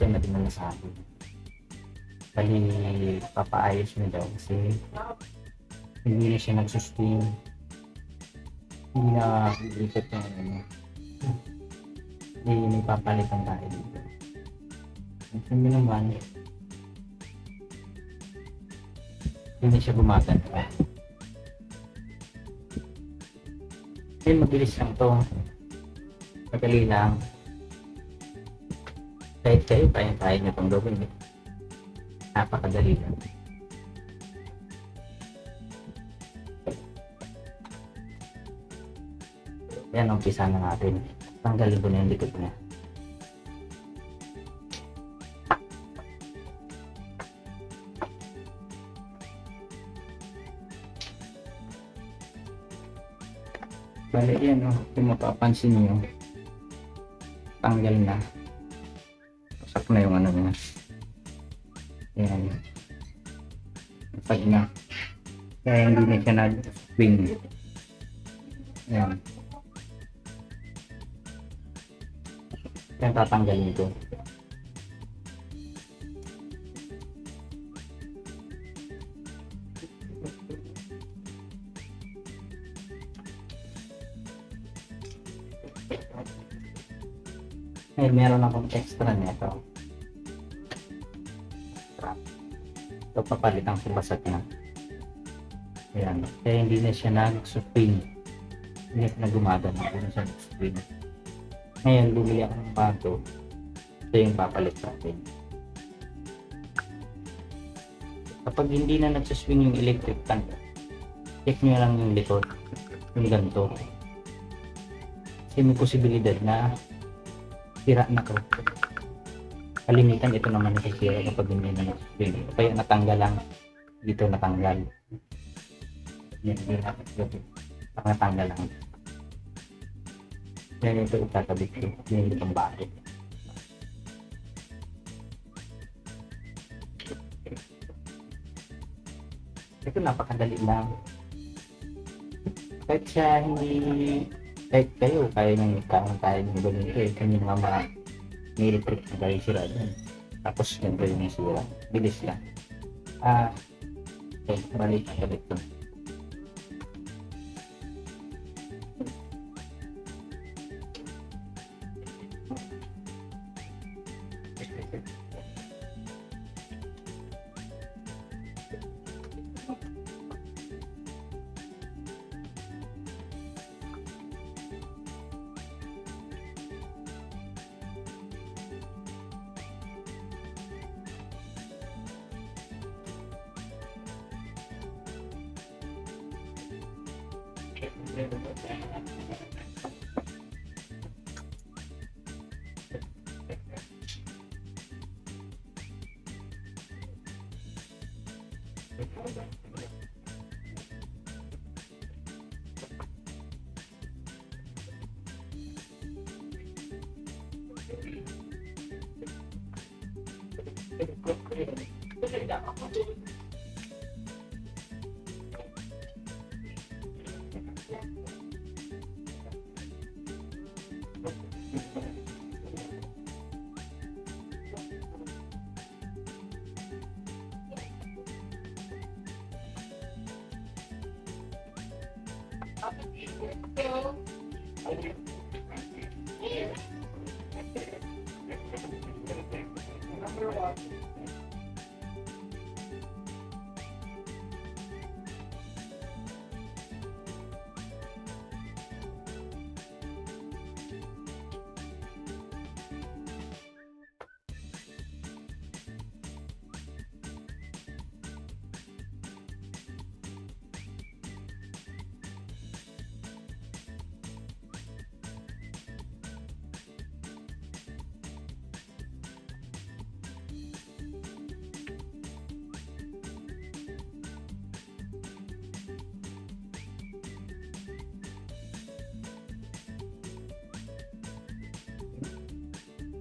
ito na din na sa akin. Bali, papaayos mo daw kasi hindi na siya nagsustain. Hindi na ikot yung ano. Hindi, may papalitan tayo dito. Hindi naman, hindi siya gumagana. Ay, mabilis lang to. Madali lang. Kahit kayo, kaya nyo itong gawin. Napakadali lang. Yan, umpisa na natin. Tanggalin ko na yung likod niya. Bale, yan o. Kung mapapansin nyo, tanggal na. Pasak na yung ano niya. Yan. Pasag na. Kaya hindi na siya nag-swing. Yan. Yan, tatanggalin ko. Ngayon, meron akong extra nito. Ito, papalitang subasat na. Ayan. Kaya hindi na siya nag-spring. Hindi na gumagana. Hindi na siya nag-spring. Ngayon, bumili ako ng bago. Ito yung papalit natin. Kapag hindi na nag-swing yung electric fan, check nyo lang yung likod. Yung ganito. Kasi may posibilidad na sira na to. Kalimitan ito naman nasisira kapag hindi na nag-swing. Kaya natanggal lang. Dito natanggal. Yan, natanggal lang. Yan ito itatabit ko. Yan itong bago. Ito napakadali lang. Kahit siya hindi, kahit kayo, kaya nyo gawin ito eh. Kanya nga may electric na kayo sira dyan. Tapos ganito yung sira. Bilis lang. Okay, balik ito.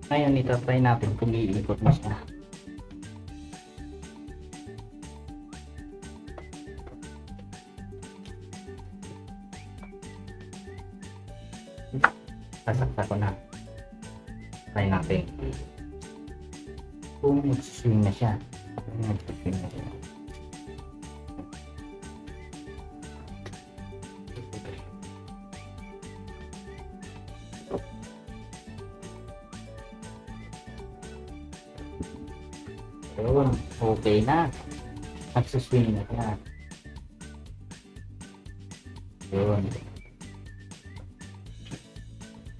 Ngayon, ito-try natin kung iikot mo siya. Sasakta ko na. Try natin. kung mag-swing na siya. Kung mag-swing na siya. Yun, okay na. Nagsuswing na siya. Yun.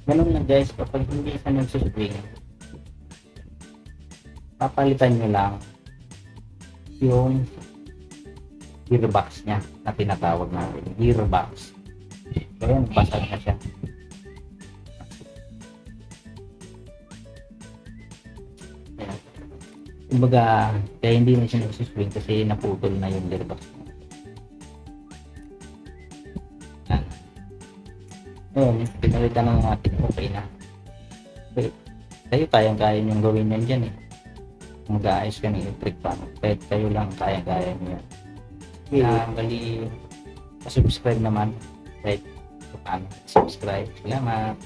Ganun lang guys, kapag hindi siya nagsuswing, papalitan nyo lang yung gearbox niya na tinatawag natin. Gearbox. Ayan, basag na siya. Ayan. Kumbaga, kaya hindi na siya nagsuswing kasi naputol na yung gearbox. Ayan, pinalitan ng ating okay na. Okay. Kayo kayang-kaya niyong gawin yan dyan eh. Mag-aayos ka ng electric fan. Kahit kayo lang kaya-kaya niyo yan. Kaya bali, subscribe naman. Kahit paano, subscribe. Salamat.